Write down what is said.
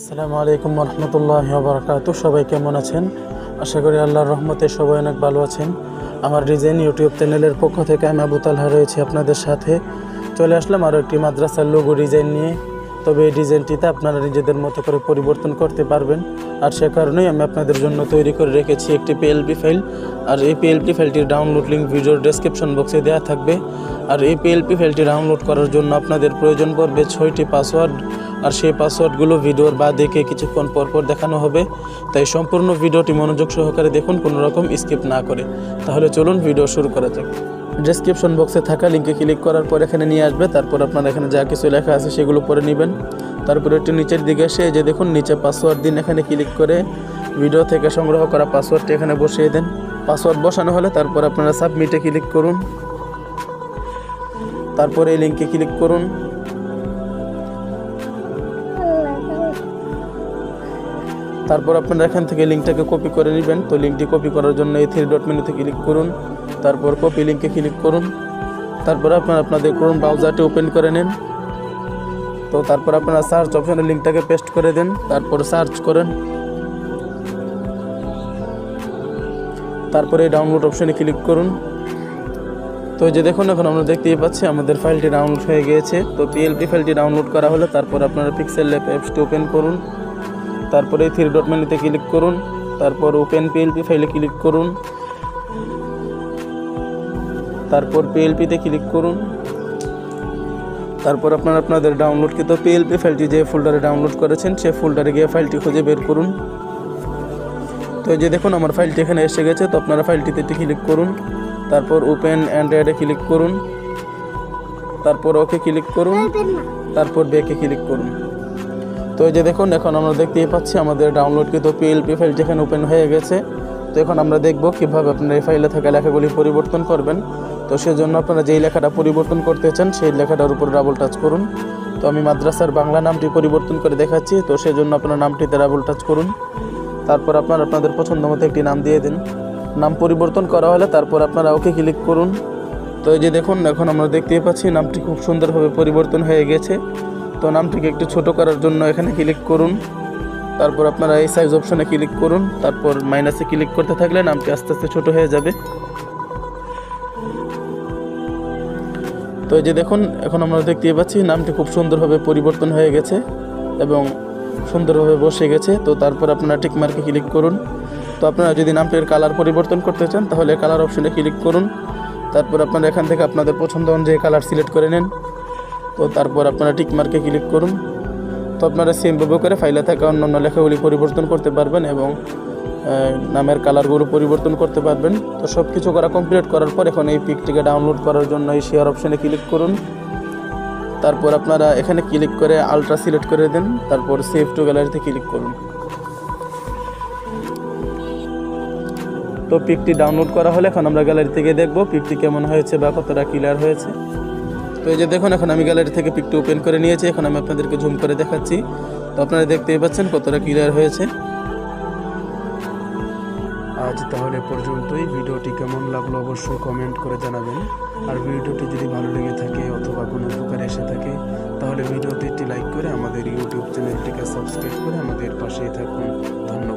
আসসালামু আলাইকুম রহমতুল্লাহি ওয়া বারাকাতুহু। সবাই কেমন আছেন? আশা করি আল্লাহর রহমতে সবাই অনেক ভালো আছেন। আমার ডিজাইন ইউটিউব চ্যানেলের পক্ষ থেকে আমি আবু তালহা রয়েছি আপনাদের সাথে। চলে আসলাম আরও একটি মাদ্রাসার লোগো ডিজাইন নিয়ে। তবে এই ডিজাইনটিতে আপনারা নিজেদের মতো করে পরিবর্তন করতে পারবেন। আর সে কারণেই আমি আপনাদের জন্য তৈরি করে রেখেছি একটি পিএলপি ফাইল। আর এই পিএলপি ফাইলটির ডাউনলোড লিঙ্ক ভিডিওর ডেসক্রিপশন বক্সে দেওয়া থাকবে। আর এই পিএলপি ফাইলটি ডাউনলোড করার জন্য আপনাদের প্রয়োজন পড়বে 6টি পাসওয়ার্ড। আর সেই পাসওয়ার্ডগুলো ভিডিওর বা দেখে কিছুক্ষণ পরপর দেখানো হবে। তাই সম্পূর্ণ ভিডিওটি মনোযোগ সহকারে দেখুন, কোনো রকম স্কিপ না করে। তাহলে চলুন ভিডিও শুরু করা যাক। ডেসক্রিপশন বক্সে থাকা লিঙ্কে ক্লিক করার পর এখানে নিয়ে আসবে। তারপর আপনারা এখানে যা কিছু লেখা আছে সেগুলো পড়ে নেবেন। তারপরে একটু নিচের দিকে এসে যে দেখুন নিচে পাসওয়ার্ড দিন, এখানে ক্লিক করে ভিডিও থেকে সংগ্রহ করা পাসওয়ার্ডটি এখানে বসিয়ে দেন। পাসওয়ার্ড বসানো হলে তারপর আপনারা সাবমিটে ক্লিক করুন। তারপরে এই লিঙ্কে ক্লিক করুন। তারপর আপনারা এখান থেকে লিঙ্কটাকে কপি করে নেবেন। তো লিঙ্কটি কপি করার জন্য এই 3 ডট মেনুতে ক্লিক করুন। তারপর কপি লিঙ্কে ক্লিক করুন। তারপর আপনারা আপনাদের ক্রোম ব্রাউজারটি ওপেন করে নিন। তো তারপর আপনারা সার্চ অপশনে লিঙ্কটাকে পেস্ট করে দেন। তারপর সার্চ করেন। তারপরে ডাউনলোড অপশনে ক্লিক করুন। তো যে দেখুন এখন আমরা দেখতেই পাচ্ছি আমাদের ফাইলটি ডাউনলোড হয়ে গিয়েছে। তো পিএলপি ফাইলটি ডাউনলোড করা হলে তারপর আপনারা পিক্সেল ল্যাব অ্যাপসটি ওপেন করুন। তারপরে 3 ডট মেনুতে ক্লিক করুন। তারপর ওপেন পিএলপি ফাইলে ক্লিক করুন। তারপর পিএলপিতে ক্লিক করুন। তারপর আপনারা আপনাদের ডাউনলোডকৃত পিএলপি ফাইলটি যে ফোল্ডারে ডাউনলোড করেছেন সেই ফোল্ডারে গিয়ে ফাইলটি খুঁজে বের করুন। তো এই যে দেখুন আমার ফাইলটি এখানে এসে গেছে। তো আপনারা ফাইলটিতে ক্লিক করুন। তারপর ওপেন অ্যান্ড্রয়েডে ক্লিক করুন। তারপর ওকে ক্লিক করুন। তারপর ব্যাকে ক্লিক করুন। তো এই যে দেখুন এখন আমরা দেখতেই পাচ্ছি আমাদের ডাউনলোডকৃত পিএলপি ফাইলটি এখানে ওপেন হয়ে গেছে। তো এখন আমরা দেখব কীভাবে আপনারা এই ফাইলে থাকা লেখাগুলি পরিবর্তন করবেন। তো সেজন্য আপনারা যেই লেখাটা পরিবর্তন করতে চান সেই লেখাটার উপর ডাবল টাচ করুন। তো আমি মাদ্রাসার বাংলা নামটি পরিবর্তন করে দেখাচ্ছি। তো সেজন্য আপনারা নামটিতে ডাবল টাচ করুন। তারপর আপনারা আপনাদের পছন্দ মতো একটি নাম দিয়ে দিন। নাম পরিবর্তন করা হলে তারপর আপনারা ওকে ক্লিক করুন। তো এই যে দেখুন এখন আমরা দেখতেই পাচ্ছি নামটি খুব সুন্দরভাবে পরিবর্তন হয়ে গেছে। তো নামটিকে একটু ছোট করার জন্য এখানে ক্লিক করুন। তারপর আপনারা এই সাইজ অপশনে ক্লিক করুন। তারপর মাইনাসে ক্লিক করতে থাকলে নামটি আস্তে আস্তে ছোট হয়ে যাবে। তো এই যে দেখুন এখন আমরা দেখতেই পাচ্ছি নামটি খুব সুন্দরভাবে পরিবর্তন হয়ে গেছে এবং সুন্দরভাবে বসে গেছে। তো তারপর আপনারা টিক মার্কে ক্লিক করুন। তো আপনারা যদি নামটির কালার পরিবর্তন করতে চান তাহলে কালার অপশনে ক্লিক করুন। তারপর আপনারা এখান থেকে আপনাদের পছন্দ অনুযায়ী কালার সিলেক্ট করে নেন। তো তারপর আপনারা টিক মার্কে ক্লিক করুন। তো আপনারা সেমভাবে করে ফাইলে থাকা অন্যান্য লেখাগুলি পরিবর্তন করতে পারবেন এবং নামের কালারগুলো পরিবর্তন করতে পারবেন। তো সব কিছু করা কমপ্লিট করার পর এখন এই পিকটিকে ডাউনলোড করার জন্য এই শেয়ার অপশনে ক্লিক করুন। তারপর আপনারা এখানে ক্লিক করে আলট্রা সিলেক্ট করে দেন। তারপর সেভ টু গ্যালারিতে ক্লিক করুন। তো পিকটি ডাউনলোড করা হলে এখন আমরা গ্যালারি থেকে দেখব পিকটি কেমন হয়েছে বা কতটা ক্লিয়ার হয়েছে। তো এই যে দেখুন এখন আমি গ্যালারি থেকে পিকটি ওপেন করে নিয়েছি। এখন আমি আপনাদেরকে জুম করে দেখাচ্ছি। তো আপনারা দেখতেই পাচ্ছেন কতটা ক্লিয়ার হয়েছে। আজ তাহলে পর্যন্তই। ভিডিওটি কেমন লাগলো অবশ্যই কমেন্ট করে জানাবেন। আর ভিডিওটি যদি ভালো লেগে থাকে অথবা কোনো উপকারে এসে থাকে তাহলে ভিডিওতে একটি লাইক করে আমাদের ইউটিউব চ্যানেলটিকে সাবস্ক্রাইব করে আমাদের পাশেই থাকুন। ধন্যবাদ।